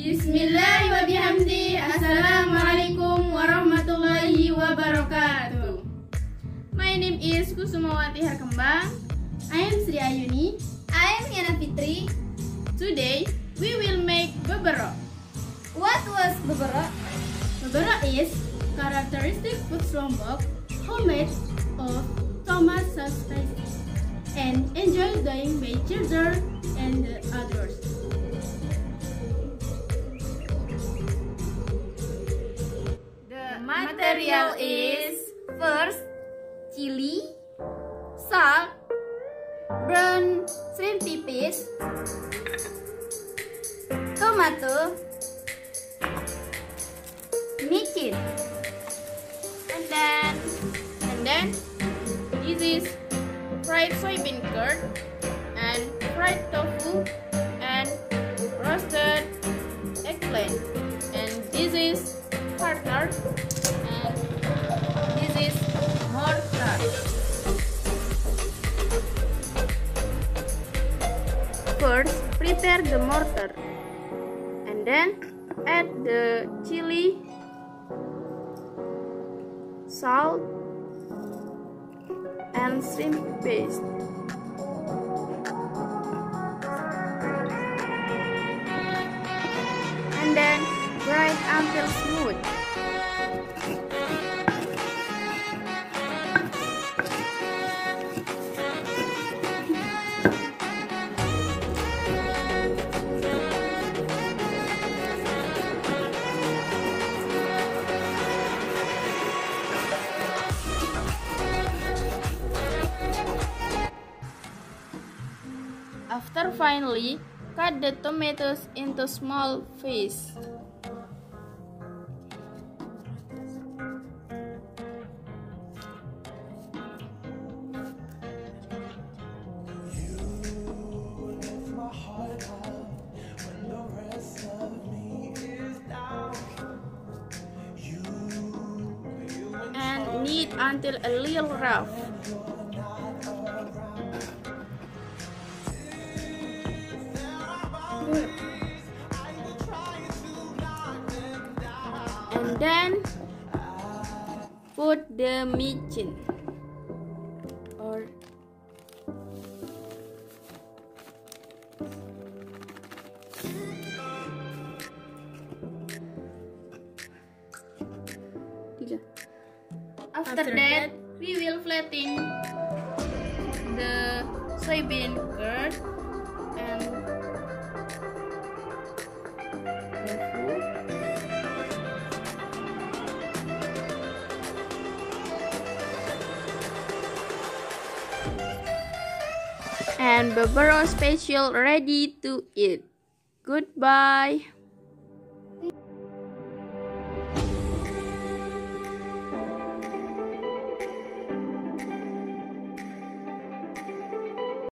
Bismillahirrahmanirrahim. Assalamualaikum warahmatullahi wabarakatuh. My name is Kusumawati Harkembang. I am Ayuni. I am Liana Fitri. Today we will make beberuk. What was beberuk? Beberuk is characteristic food Lombok, homemade of tomat sauce spices, and enjoyed doing by children and others. The material is first chili, salt, brown shrimp tipis, tomato, micin, And then this is fried soybean curd and fried tofu and roasted eggplant. And this is tartar and this is mortar. First, prepare the mortar and then add the chili, salt, and shrimp paste. And then grind until smooth. After finally, cut the tomatoes into small pieces. And knead until a little rough. And then put the micin or after that we will flatten the soybean curd and and beberuk special ready to eat. Goodbye.